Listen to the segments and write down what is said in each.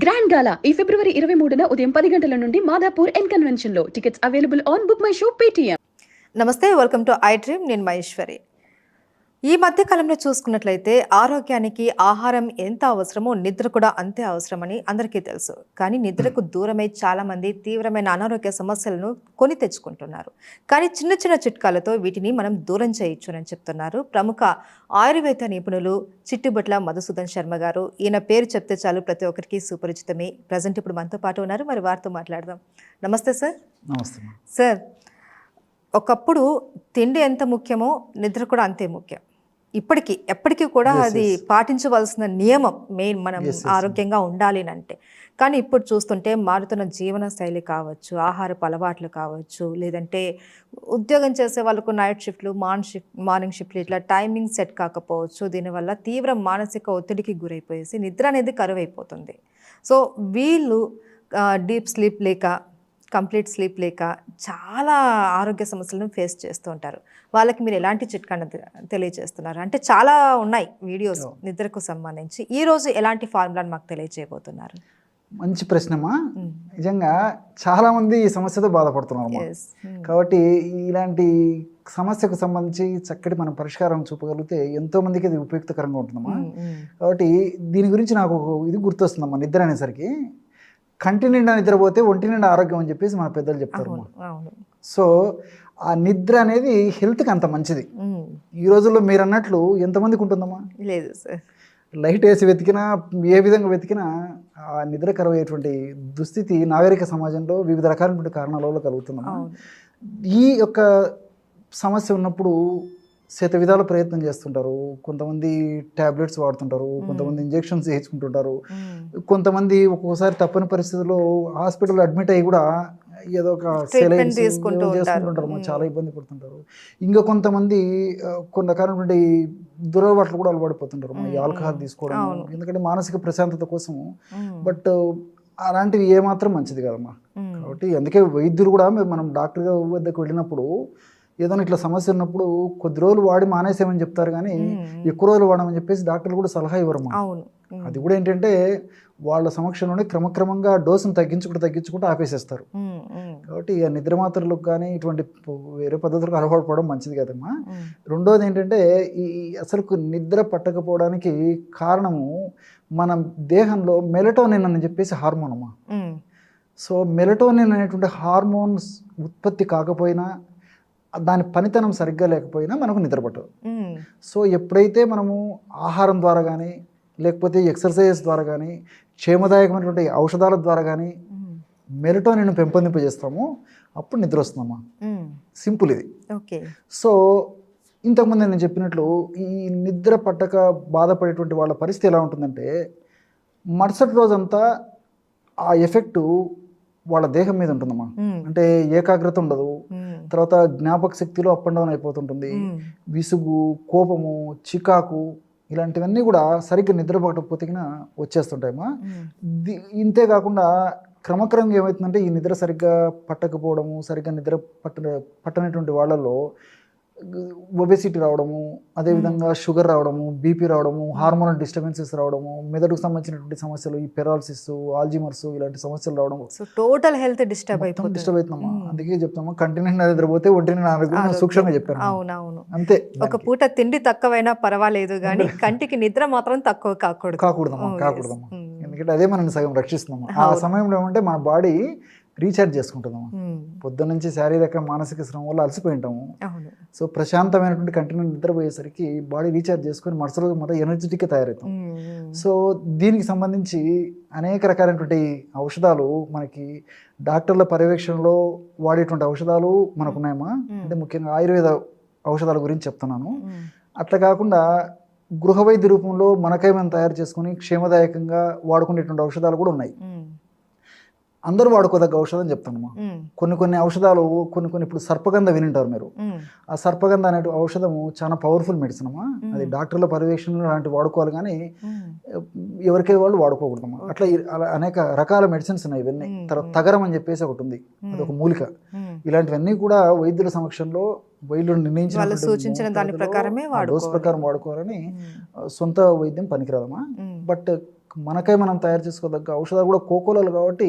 Grand గాలా ఈ ఫిబ్రవరి 23న ఉదయం 10 గంటల నుండి మాదాపూర్ ఎన్ కన్వెన్షన్ లో. Tickets available on book my show Paytm. నమస్తే, వెల్కమ్ టు ఐ డ్రీమ్. నేను మహేశ్వరి. ఈ మధ్య కాలంలో చూసుకున్నట్లయితే ఆరోగ్యానికి ఆహారం ఎంత అవసరమో నిద్ర కూడా అంతే అవసరమని అందరికీ తెలుసు. కానీ నిద్రకు దూరమై చాలామంది తీవ్రమైన అనారోగ్య సమస్యలను కొని తెచ్చుకుంటున్నారు. కానీ చిన్న చిన్న చిట్కాలతో వీటిని మనం దూరం చేయొచ్చునని చెప్తున్నారు ప్రముఖ ఆయుర్వేద నిపుణులు చిట్టుబట్ల మధుసూదన్ శర్మ గారు. ఈయన పేరు చెప్తే చాలు ప్రతి ఒక్కరికి సుపరిచితమే. ప్రజెంట్ ఇప్పుడు మనతో పాటు ఉన్నారు, మరి వారితో మాట్లాడదాం. నమస్తే సార్. నమస్తే సార్, ఒకప్పుడు తిండి ఎంత ముఖ్యమో నిద్ర కూడా అంతే ముఖ్యం. ఎప్పటికీ కూడా అది పాటించవలసిన నియమం మెయిన్, మనం ఆరోగ్యంగా ఉండాలి అంటే. కానీ ఇప్పుడు చూస్తుంటే మారుతున్న జీవన శైలి కావచ్చు, ఆహారపు అలవాట్లు కావచ్చు, లేదంటే ఉద్యోగం చేసే వాళ్ళకు నైట్ షిఫ్ట్లు, మార్నింగ్ షిఫ్ట్లు, ఇట్లా టైమింగ్ సెట్ కాకపోవచ్చు. దీనివల్ల తీవ్ర మానసిక ఒత్తిడికి గురైపోయేసి నిద్ర అనేది కరువైపోతుంది. సో వీళ్ళు డీప్ స్లీప్ లేక, కంప్లీట్ స్లీప్ లేక చాలా ఆరోగ్య సమస్యలను ఫేస్ చేస్తూ ఉంటారు. వాళ్ళకి మీరు ఎలాంటి చిట్కాను తెలియజేస్తున్నారు? అంటే చాలా ఉన్నాయి వీడియోస్ నిద్రకు సంబంధించి. ఈరోజు ఎలాంటి ఫార్ములాను మాకు తెలియజేయబోతున్నారు? మంచి ప్రశ్నమా. నిజంగా చాలా మంది ఈ సమస్యతో బాధపడుతున్నారు కాబట్టి ఇలాంటి సమస్యకు సంబంధించి చక్కటి మనం పరిష్కారం చూపగలిగితే ఎంతో మందికి అది ఉపయుక్తకరంగా ఉంటుందమ్మా. కాబట్టి దీని గురించి నాకు ఇది గుర్తొస్తుందమ్మా. నిద్ర అనేసరికి కంటి నిండా నిద్రపోతే ఒంటి నిండా ఆరోగ్యం అని చెప్పేసి మన పెద్దలు చెప్తారు. సో ఆ నిద్ర అనేది హెల్త్కి అంత మంచిది. ఈ రోజుల్లో మీరు అన్నట్లు ఎంతమందికి ఉంటుందమ్మా? లేదు సార్. లైట్ వేసి వెతికినా, ఏ విధంగా వెతికినా ఆ నిద్ర కరువయ్యేటువంటి దుస్థితి నాగరిక సమాజంలో వివిధ రకాలైనటువంటి కారణాల వల్ల కలుగుతుందమ్మా. ఈ యొక్క సమస్య ఉన్నప్పుడు శత విధాల ప్రయత్నం చేస్తుంటారు. కొంతమంది ట్యాబ్లెట్స్ వాడుతుంటారు, కొంతమంది ఇంజెక్షన్స్ వేయించుకుంటుంటారు, కొంతమంది ఒక్కొక్కసారి తప్పని పరిస్థితుల్లో హాస్పిటల్ అడ్మిట్ అయ్యి కూడా ఏదో ఒక సెలైన్స్ చేసుకుంటుంటారు, చాలా ఇబ్బంది పడుతుంటారు. ఇంకా కొంతమంది కొన్ని రకాలైనటువంటి దురలవాట్లు కూడా అలవాడిపోతుంటారు, ఈ ఆల్కహాల్ తీసుకోవడం, ఎందుకంటే మానసిక ప్రశాంతత కోసము. బట్ అలాంటివి ఏమాత్రం మంచిది కదమ్మా. కాబట్టి అందుకే వైద్యులు కూడా మనం డాక్టర్ వద్దకు వెళ్ళినప్పుడు ఏదైనా ఇట్లా సమస్య ఉన్నప్పుడు కొద్ది రోజులు వాడి మానేసేమని చెప్తారు, కానీ ఎక్కువ రోజులు వాడమని చెప్పేసి డాక్టర్లు కూడా సలహా ఇవ్వరమ్మా. అది కూడా ఏంటంటే వాళ్ళ సమక్షంలోనే క్రమక్రమంగా డోసును తగ్గించుకుంటూ ఆపేసేస్తారు. కాబట్టి ఆ నిద్ర మాత్రలకు కానీ ఇటువంటి వేరే పద్ధతులకు అలవాటు పడడం మంచిది కదమ్మా. రెండోది ఏంటంటే ఈ అసలు నిద్ర పట్టకపోవడానికి కారణము మన దేహంలో మెలటోనిన్ అని చెప్పేసి హార్మోన్ అమ్మా. సో మెలటోనిన్ అనేటువంటి హార్మోన్స్ ఉత్పత్తి కాకపోయినా, దాని పనితనం సరిగ్గా లేకపోయినా మనకు నిద్ర పట్టదు. సో ఎప్పుడైతే మనము ఆహారం ద్వారా కానీ, లేకపోతే ఎక్సర్సైజెస్ ద్వారా కానీ, క్షేమదాయకమైనటువంటి ఔషధాల ద్వారా కానీ మెలటోనిన్ పెంపొందింపజేస్తాము, అప్పుడు నిద్ర వస్తుందమ్మా. సింపుల్ ఇది. సో ఇంతకుముందు నేను చెప్పినట్లు ఈ నిద్ర పట్టక బాధపడేటువంటి వాళ్ళ పరిస్థితి ఎలా ఉంటుందంటే, మరుసటి రోజంతా ఆ ఎఫెక్టు వాళ్ళ దేహం మీద ఉంటుందమ్మా. అంటే ఏకాగ్రత ఉండదు, తర్వాత జ్ఞాపక శక్తిలో అప్ అండ్ డౌన్ అయిపోతుంటుంది, విసుగు, కోపము, చికాకు, ఇలాంటివన్నీ కూడా సరిగ్గా నిద్ర పట్టకపోతే వచ్చేస్తుంటాయమ్మా. ఇంతే కాకుండా క్రమక్రమంగా ఏమవుతుందంటే ఈ నిద్ర సరిగ్గా పట్టకపోవడము, సరిగ్గా నిద్ర పట్టనటువంటి వాళ్ళలో ఒబెసిటీ రావడము, అదేవిధంగా షుగర్ రావడము, బీపీ రావడము, హార్మోనల్ డిస్టర్బెన్సెస్ రావడము, మెదడుకు సంబంధించినటువంటి సమస్యలు, ఈ పెరాలసిస్, ఆల్జీమర్స్, ఇలాంటి సమస్యలు రావడం, టోటల్ హెల్త్ డిస్టర్బ్ అవుతుందమ్మా. అందుకే చెప్తామా, కంటి నిండా నిద్రపోతే ఒంటి నిండా ఆరోగ్యం సూక్ష్మంగా చెప్పాను. అవునవును, అంతే. ఒక పూట తిండి తక్కువైనా పర్వాలేదు, కానీ కంటికి నిద్ర మాత్రం తక్కువ కాకూడదమ్మా. ఎందుకంటే అదే మనం సగం రక్షిస్తున్నాము. ఆ సమయంలో ఏమంటే మన బాడీ రీఛార్జ్ చేసుకుంటుందమ్మా. పొద్దున్న నుంచి శారీరక మానసిక శ్రమ వల్ల అలసిపోయి ఉంటాము. సో ప్రశాంతమైనటువంటి కంటిన్యూ నిద్రపోయేసరికి బాడీ రీఛార్జ్ చేసుకొని మరుసటి రోజు మొత్తం ఎనర్జెటిక్గా తయారవుతాం. సో దీనికి సంబంధించి అనేక రకాలైనటువంటి ఔషధాలు మనకి డాక్టర్ల పర్యవేక్షణలో వాడేటువంటి ఔషధాలు మనకున్నాయమ్మా. అంటే ముఖ్యంగా ఆయుర్వేద ఔషధాల గురించి చెప్తున్నాను. అట్లా కాకుండా గృహ వైద్య రూపంలో మనకై మనం తయారు చేసుకుని క్షేమదాయకంగా వాడుకునేటువంటి ఔషధాలు కూడా ఉన్నాయి. అందరూ వాడుకోదగ్గ ఔషధం చెప్తానమ్మా. కొన్ని ఔషధాలు కొన్ని ఇప్పుడు సర్పగంధ వినింటారు మీరు. ఆ సర్పగంధ అనే ఔషధము చాలా పవర్ఫుల్ మెడిసిన్ అమ్మా. అది డాక్టర్ల పర్యవేక్షణ లాంటివి వాడుకోవాలి, కానీ ఎవరికే వాళ్ళు వాడుకోకూడదమ్మా. అట్లా అనేక రకాల మెడిసిన్స్ ఉన్నాయి ఇవన్నీ. తర్వాత తగరం అని చెప్పేసి ఒకటి ఉంది, అది ఒక మూలిక. ఇలాంటివన్నీ కూడా వైద్యుల సమక్షంలో వైద్యులు నిర్ణయించిన దాని ప్రకారమే డోస్ ప్రకారం వాడుకోవాలని. సొంత వైద్యం పనికిరాదమ్మా. బట్ మనకై మనం తయారు చేసుకోదగ్గ ఔషధాలు కూడా కోకోలలో కాబట్టి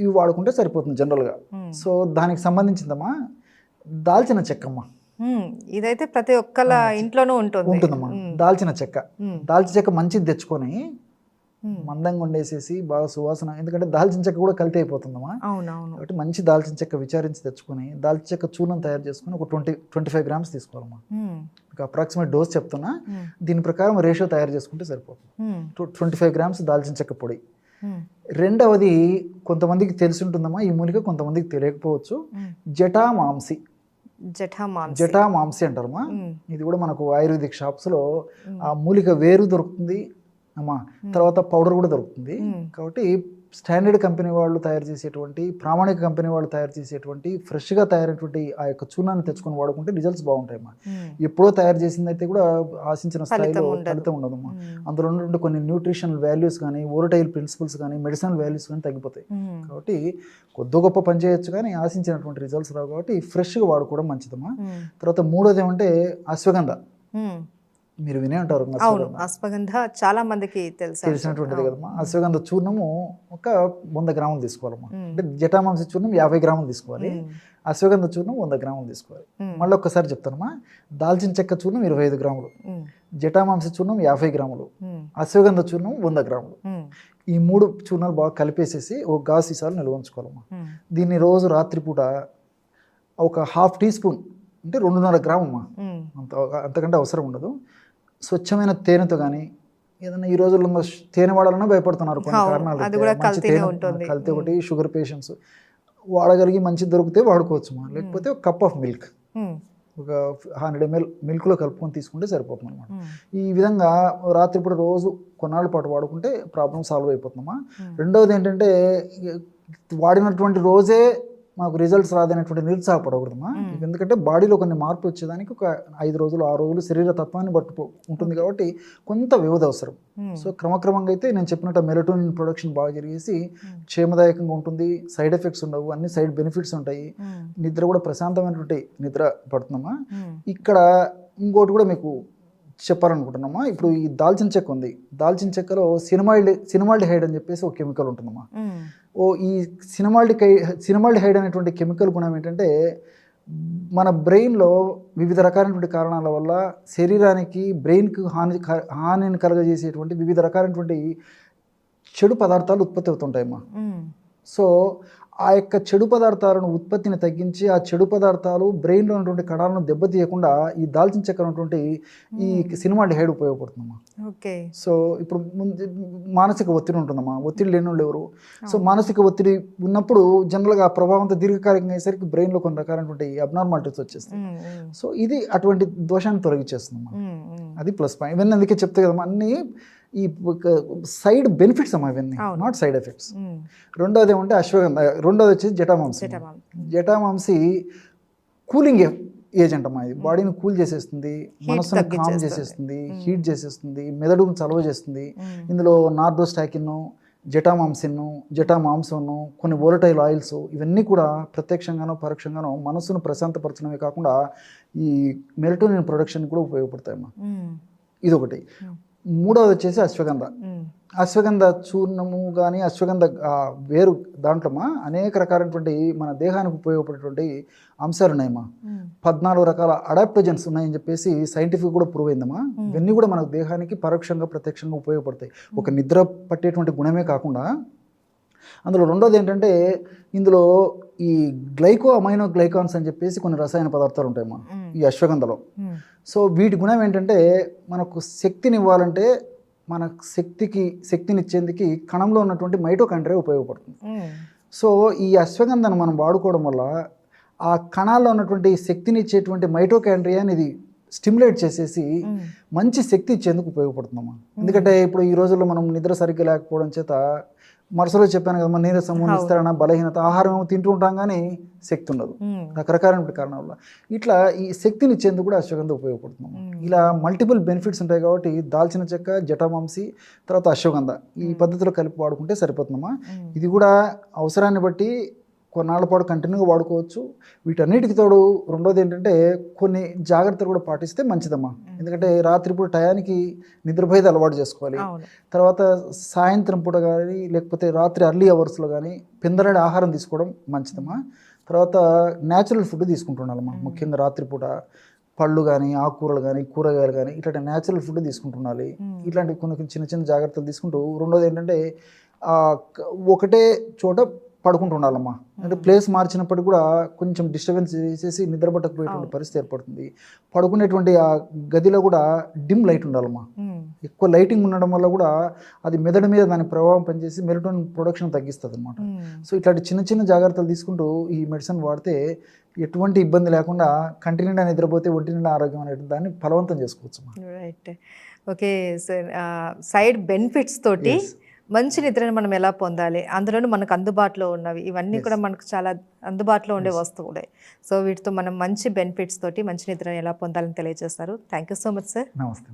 ఇవి వాడుకుంటే సరిపోతుంది జనరల్గా. సో దానికి సంబంధించిందమ్మా దాల్చిన చెక్కమ్మా. ఇదైతే ప్రతి ఒక్కళ్ళ ఇంట్లోనూ ఉంటుందమ్మా. దాల్చిన చెక్క మంచిది తెచ్చుకొని మందంగా వండేసేసి బాగా సువాసన, ఎందుకంటే దాల్చిన చెక్క కూడా కల్తీ అయిపోతుందమ్మా. కాబట్టి మంచి దాల్చిన చెక్క విచారించి తెచ్చుకొని దాల్చిన చెక్క చూర్ణం తయారు చేసుకుని ఒక 25 గ్రామ్స్ తీసుకోవాలమ్మా. అప్రాక్సిమేట్ డోస్ చెప్తున్నా, దీని ప్రకారం రేషియో తయారు చేసుకుంటే సరిపోతుంది. 25 గ్రామ్స్ దాల్చిన చెక్క పొడి. రెండవది కొంతమందికి తెలిసి ఉంటుందమ్మా ఈ మూలిక, కొంతమందికి తెలియకపోవచ్చు. జటామాంసి అంటారమ్మా. ఇది కూడా మనకు ఆయుర్వేదిక్ షాప్స్ లో ఆ మూలిక వేరు దొరుకుతుంది అమ్మా, తర్వాత పౌడర్ కూడా దొరుకుతుంది. కాబట్టి స్టాండర్డ్ కంపెనీ వాళ్ళు తయారు చేసేటువంటి, ప్రామాణిక కంపెనీ వాళ్ళు తయారు చేసేటువంటి ఫ్రెష్గా తయారైనటువంటి ఆ యొక్క చూర్ణాన్ని తెచ్చుకొని వాడుకుంటే రిజల్ట్స్ బాగుంటాయమ్మా. ఎప్పుడో తయారు చేసింది అయితే కూడా ఆశించిన స్థాయిలో ఫలితం ఉండదమ్మా. అందులో ఉన్నటువంటి కొన్ని న్యూట్రిషనల్ వాల్యూస్ కానీ, ఓరటైల్ ప్రిన్సిపల్స్ కానీ, మెడిసినల్ వాల్యూస్ కానీ తగ్గిపోతాయి. కాబట్టి కొద్ది గొప్ప పని చేయొచ్చు కానీ ఆశించినటువంటి రిజల్ట్స్ రావు. కాబట్టి ఫ్రెష్గా వాడుకోవడం మంచిదమ్మా. తర్వాత మూడోది ఏమంటే అశ్వగంధ. మీరు వినే ఉంటారు, అశ్వగంధ చాలా మందికి తెలిసినటువంటిది కదమ్మా. అశ్వగంధ చూర్ణము ఒక 100 గ్రాములు తీసుకోవాలమ్మా. అంటే జటామాంసి చూర్ణం 50 గ్రాములు తీసుకోవాలి, అశ్వగంధ చూర్ణం 100 గ్రాములు తీసుకోవాలి. మళ్ళీ ఒక్కసారి చెప్తానమ్మా, దాల్చిన చెక్క చూర్ణం 25 గ్రాములు, జటామాంసి చూర్ణం 50 గ్రాములు, అశ్వగంధ చూర్ణం 100 గ్రాములు. ఈ 3 చూర్ణాలు బాగా కలిపేసేసి ఒక గాజు సీసాలు నిల్వ ఉంచుకోవాలమ్మా. దీన్ని రోజు రాత్రిపూట ఒక 1/2 టీ స్పూన్, అంటే 2.5 గ్రాము అమ్మా, అంతకంటే అవసరం ఉండదు, స్వచ్ఛమైన తేనెతో కానీ, ఏదైనా ఈ రోజుల్లో తేనె వాడాలన్నా భయపడుతున్నారు కొన్ని కారణాలు, కల్తీ ఒకటి, షుగర్ పేషెంట్స్ వాడగలిగి మంచి దొరికితే వాడుకోవచ్చు. లేకపోతే ఒక కప్ ఆఫ్ మిల్క్, ఒక 100 ml మిల్క్లో కలుపుకొని తీసుకుంటే సరిపోతుంది అనమాట. ఈ విధంగా రాత్రిపూట రోజు కొన్నాళ్ళ పాటు వాడుకుంటే ప్రాబ్లం సాల్వ్ అయిపోతుందమ్మా. రెండవది ఏంటంటే, వాడినటువంటి రోజే మాకు రిజల్ట్స్ రాదనేటువంటి నిరుత్సాహపడకూడదమ్మా. ఎందుకంటే బాడీలో కొన్ని మార్పు వచ్చేదానికి ఒక 5 రోజులు 6 రోజులు శరీర తత్వాన్ని బట్టి ఉంటుంది కాబట్టి కొంత వ్యవధి అవసరం. సో క్రమక్రమంగా అయితే నేను చెప్పినట్టు మెలటోనిన్ ప్రొడక్షన్ బాగా జరిగేసి క్షేమదాయకంగా ఉంటుంది, సైడ్ ఎఫెక్ట్స్ ఉండవు, అన్ని సైడ్ బెనిఫిట్స్ ఉంటాయి, నిద్ర కూడా ప్రశాంతమైనటువంటి నిద్ర పడుతుందమ్మా. ఇక్కడ ఇంకోటి కూడా మీకు చెప్పాలనుకుంటున్నామా. ఇప్పుడు ఈ దాల్చిన చెక్క ఉంది, దాల్చిన చెక్కలో సినిమాల్డిహైడ్ అని చెప్పేసి ఒక కెమికల్ ఉంటుందమ్మా. ఈ సినిమాల్డిహైడ్ అనేటువంటి కెమికల్ గుణం ఏంటంటే, మన బ్రెయిన్లో వివిధ రకాలైనటువంటి కారణాల వల్ల శరీరానికి, బ్రెయిన్కి హానిని కలుగజేసేటువంటి వివిధ రకాలైనటువంటి చెడు పదార్థాలు ఉత్పత్తి అవుతుంటాయమ్మా. సో ఆ యొక్క చెడు పదార్థాలను ఉత్పత్తిని తగ్గించి, ఆ చెడు పదార్థాలు బ్రెయిన్లో ఉన్నటువంటి కణాలను దెబ్బతీయకుండా ఈ దాల్చిన చెక్క ఉన్నటువంటి ఈ సినిమాల్డిహైడ్ ఉపయోగపడుతుందమ్మా. సో ఇప్పుడు మానసిక ఒత్తిడి ఉంటుందమ్మా, ఒత్తిడి లేని వాళ్ళు ఎవరు. సో మానసిక ఒత్తిడి ఉన్నప్పుడు జనరల్గా ఆ ప్రభావంతో దీర్ఘకాలికంగా అయ్యేసరికి బ్రెయిన్లో కొన్ని రకాలైనటువంటి అబ్నార్మాలిటీస్ వచ్చేస్తాయి. సో ఇది అటువంటి దోషాన్ని తొలగించేస్తుందమ్మా. అది ప్లస్ పాయింట్. ఇవన్నీ అందుకే చెప్తే కదమ్మా, అన్నీ ఈ సైడ్ బెనిఫిట్స్ అమ్మా, ఇవన్నీ నాట్ సైడ్ ఎఫెక్ట్స్. రెండోది ఏమంటే అశ్వగంధ, రెండోది వచ్చేసి జటామాంసి. జటామాంసి కూలింగ్ ఏజెంట్ అమ్మా. ఇది బాడీని కూల్ చేసేస్తుంది, మనసును కామ్ చేసేస్తుంది, హీట్ చేసేస్తుంది, మెదడును చలవ చేస్తుంది. ఇందులో నార్డోస్టాకిన్, జటామాంసం, కొన్ని వోలటైల్ ఆయిల్స్, ఇవన్నీ కూడా ప్రత్యక్షంగానో పరోక్షంగానో మనసును ప్రశాంతపరచడమే కాకుండా ఈ మెలటోనిన్ ప్రొడక్షన్ కూడా ఉపయోగపడతాయమ్మా. ఇదొకటి. మూడవది వచ్చేసి అశ్వగంధ. అశ్వగంధ చూర్ణము కానీ, అశ్వగంధ వేరు దాంట్లోమా అనేక రకాలైనటువంటి మన దేహానికి ఉపయోగపడేటువంటి అంశాలు ఉన్నాయమ్మా. 14 రకాల అడాప్టోజన్స్ ఉన్నాయని చెప్పేసి సైంటిఫిక్ కూడా ప్రూవ్ అయిందమ్మా. ఇవన్నీ కూడా మన దేహానికి పరోక్షంగా ప్రత్యక్షంగా ఉపయోగపడతాయి. ఒక నిద్ర పట్టేటువంటి గుణమే కాకుండా, అందులో రెండోది ఏంటంటే, ఇందులో ఈ అమైనో గ్లైకాన్స్ అని చెప్పేసి కొన్ని రసాయన పదార్థాలు ఉంటాయమ్మా ఈ అశ్వగంధలో. సో వీటి గుణం ఏంటంటే, మనకు శక్తిని ఇవ్వాలంటే, మన శక్తినిచ్చేందుకు కణంలో ఉన్నటువంటి మైటోకాండ్రియా ఉపయోగపడుతుంది. సో ఈ అశ్వగంధను మనం వాడుకోవడం వల్ల ఆ కణాల్లో ఉన్నటువంటి శక్తినిచ్చేటువంటి మైటోకాండ్రియాని ఇది స్టిమ్యులేట్ చేసేసి మంచి శక్తి ఇచ్చేందుకు ఉపయోగపడుతుందమ్మా. ఎందుకంటే ఇప్పుడు ఈ రోజుల్లో మనం నిద్ర సరిగ్గా లేకపోవడం చేత, మరుసలో చెప్పాను కదమ్మా, నీరసము, నిస్తరణ, బలహీనత, ఆహారం తింటూ ఉంటాం కానీ శక్తి ఉండదు, రకరకాలైన కారణాల వల్ల. ఇట్లా ఈ శక్తిని ఇచ్చేందుకు కూడా అశ్వగంధ ఉపయోగపడుతుంది. ఇలా మల్టిపుల్ బెనిఫిట్స్ ఉంటాయి కాబట్టి దాల్చిన చెక్క, జటామాంసి, తర్వాత అశ్వగంధ ఈ పద్ధతిలో కలిపి వాడుకుంటే సరిపోతుందమ్మా. ఇది కూడా అవసరాన్ని బట్టి కొన్నాళ్ళ పాటు కంటిన్యూగా వాడుకోవచ్చు. వీటన్నిటికి తోడు రెండోది ఏంటంటే కొన్ని జాగ్రత్తలు కూడా పాటిస్తే మంచిదమ్మా. ఎందుకంటే రాత్రిపూట టయానికి నిద్రపోయేది అలవాటు చేసుకోవాలి. అవును. తర్వాత సాయంత్రం పూట కానీ లేకపోతే రాత్రి అర్లీ అవర్స్లో కానీ పిందరడి ఆహారం తీసుకోవడం మంచిదమ్మా. తర్వాత న్యాచురల్ ఫుడ్ తీసుకుంటుండాలమ్మా. ముఖ్యంగా రాత్రిపూట పళ్ళు కానీ ఆకుకూరలు కానీ కూరగాయలు కానీ ఇట్లాంటి న్యాచురల్ ఫుడ్ తీసుకుంటుండాలి. ఇట్లాంటి కొన్ని చిన్న చిన్న జాగ్రత్తలు తీసుకుంటూ రెండోది ఏంటంటే ఒకటే చోట పడుకుంటూ ఉండాలమ్మా. అంటే ప్లేస్ మార్చినప్పటికీ కూడా కొంచెం డిస్టర్బెన్స్ చేసేసి నిద్రపట్టకపోయేటువంటి పరిస్థితి ఏర్పడుతుంది. పడుకునేటువంటి ఆ గదిలో కూడా డిమ్ లైట్ ఉండాలమ్మా. ఎక్కువ లైటింగ్ ఉండడం వల్ల కూడా అది మెదడు మీద దాని ప్రభావం పనిచేసి మెలటోనిన్ ప్రొడక్షన్ తగ్గిస్తుంది అనమాట. సో ఇట్లాంటి చిన్న చిన్న జాగ్రత్తలు తీసుకుంటూ ఈ మెడిసిన్ వాడితే ఎటువంటి ఇబ్బంది లేకుండా కంటి నిండా నిద్రపోతే ఒంటి నిండా ఆరోగ్యం అనేటువంటి దాన్ని ఫలవంతం చేసుకోవచ్చు. Right. Okay sir, side benefits తోటి మంచి నిద్రను మనం ఎలా పొందాలి, అందులోనూ మనకు అందుబాటులో ఉన్నవి ఇవన్నీ కూడా మనకు చాలా అందుబాటులో ఉండే వస్తువులే. సో వీటితో మనం మంచి బెనిఫిట్స్ తోటి మంచి నిద్రను ఎలా పొందాలని తెలియజేస్తారు. Thank you so much sir. నమస్తే.